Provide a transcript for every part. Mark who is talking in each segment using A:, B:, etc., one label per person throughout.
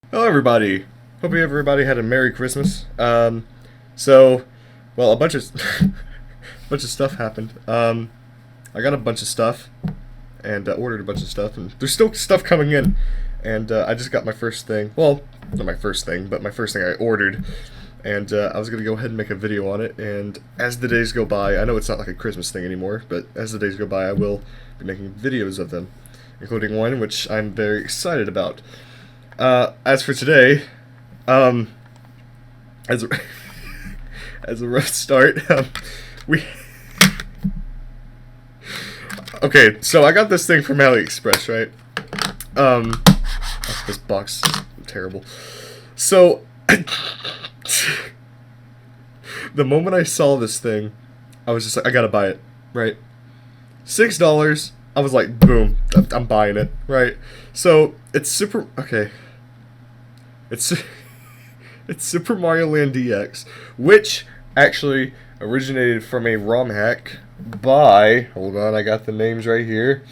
A: Hello, everybody. Hope everybody had a Merry Christmas. Well, a bunch of bunch of stuff happened. I got a bunch of stuff and ordered a bunch of stuff, and there's still stuff coming in. And I just got my first thing. Well, not my first thing, but my first thing I ordered. And I was gonna go ahead and make a video on it. And as the days go by, I know it's not like a Christmas thing anymore, but as the days go by, I will be making videos of them, including one which I'm very excited about. As for today, as a, as a rough start, we okay. So I got this thing from AliExpress, right? This box is terrible. So the moment I saw this thing, I was just like, I gotta buy it, right? $6. I was like, boom, I'm buying it, right? So it's super okay. It's it's Super Mario Land DX, which actually originated from a ROM hack by, hold on, I got the names right here.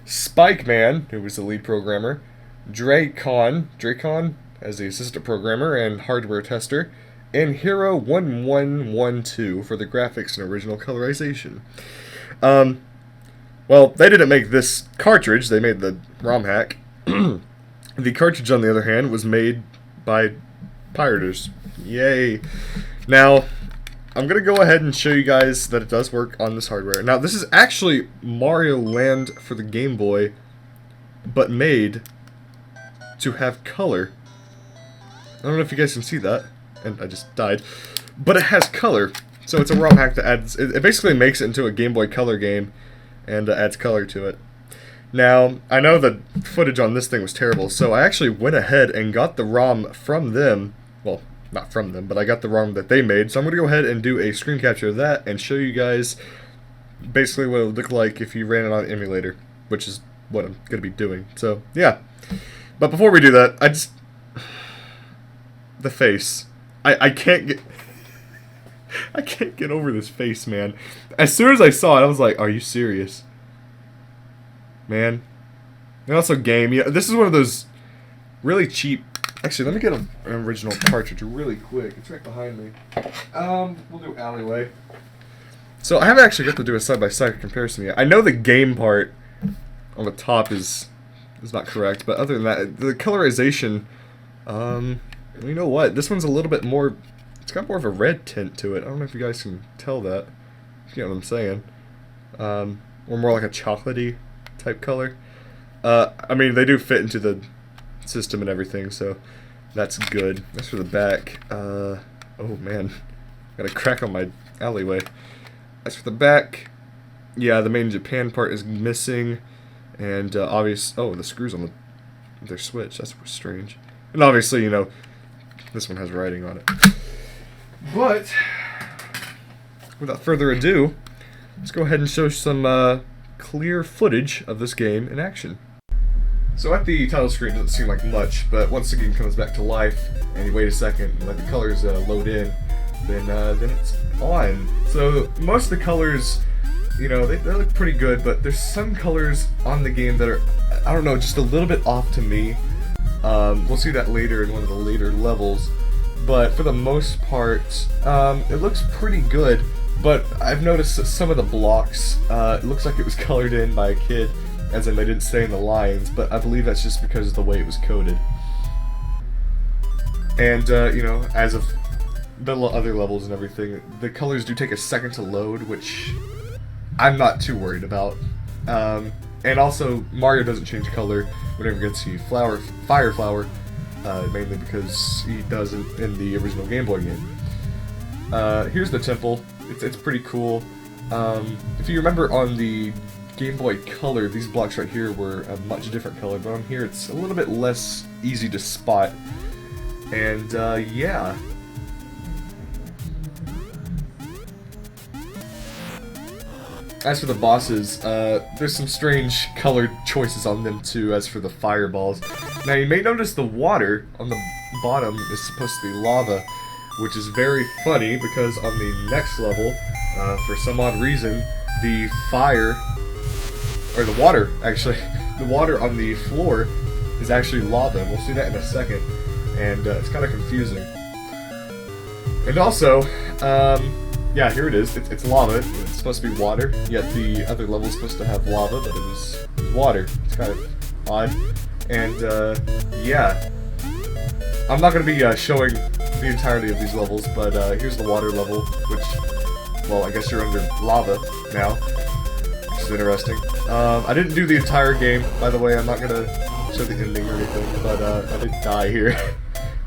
A: Spike Man, who was the lead programmer, Dracon as the assistant programmer and hardware tester, and Hero1112 for the graphics and original colorization. Well, they didn't make this cartridge, they made the ROM hack. The cartridge, on the other hand, was made by pirators. Yay. Now, I'm going to go ahead and show you guys that it does work on this hardware. Now, this is actually Mario Land for the Game Boy, but made to have color. I don't know if you guys can see that, and I just died. But it has color, so it's a ROM hack that adds... It basically makes it into a Game Boy Color game, and adds color to it. Now, I know the footage on this thing was terrible, so I actually went ahead and got the ROM from them. Well, not from them, but I got the ROM that they made. So I'm going to go ahead and do a screen capture of that and show you guys basically what it would look like if you ran it on an emulator, which is what I'm going to be doing. So, yeah. But before we do that, the face. I can't get... I can't get over this face, man. As soon as I saw it, I was like, are you serious? Man. And also game. Yeah, this is one of those really cheap... Actually, let me get an original cartridge really quick. It's right behind me. We'll do alleyway. So I haven't actually got to do a side-by-side comparison yet. I know the game part on the top is not correct, but other than that, the colorization, you know what? This one's a little bit more... It's got more of a red tint to it. I don't know if you guys can tell that. You know what I'm saying. Or more like a chocolatey type color. I mean, they do fit into the system and everything, so that's good. That's for the back. Oh man, got a crack on my alleyway. As for the back, yeah, the main Japan part is missing, and oh, the screws on their switch. That's strange. And obviously, you know, this one has writing on it. But without further ado, let's go ahead and show some clear footage of this game in action. So at the title screen, it doesn't seem like much, but once the game comes back to life, and you wait a second and let the colors load in, then it's on. So most of the colors, you know, they look pretty good, but there's some colors on the game that are, I don't know, just a little bit off to me. We'll see that later in one of the later levels, but for the most part, it looks pretty good. But I've noticed that some of the blocks, it looks like it was colored in by a kid, as in they didn't stay in the lines, but I believe that's just because of the way it was coded. And, you know, as of the other levels and everything, the colors do take a second to load, which I'm not too worried about. And also, Mario doesn't change color whenever he gets to Fire Flower, mainly because he doesn't in the original Game Boy game. Here's the temple. It's pretty cool. If you remember on the Game Boy Color, these blocks right here were a much different color, but on here it's a little bit less easy to spot. And, yeah. As for the bosses, there's some strange colored choices on them too, as for the fireballs. Now you may notice the water on the bottom is supposed to be lava, which is very funny because on the next level, for some odd reason, the water on the floor is actually lava. We'll see that in a second, and it's kind of confusing. And also, yeah, here it is. It's lava. It's supposed to be water, yet the other level is supposed to have lava, but it was water. It's kind of odd. And, yeah. I'm not going to be showing the entirety of these levels, but here's the water level, which, well, I guess you're under lava now, which is interesting. I didn't do the entire game, by the way. I'm not going to show the ending or anything, but I did die here.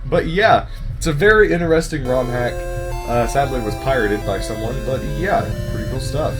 A: But yeah, it's a very interesting ROM hack. Sadly, it was pirated by someone, but yeah, pretty cool stuff.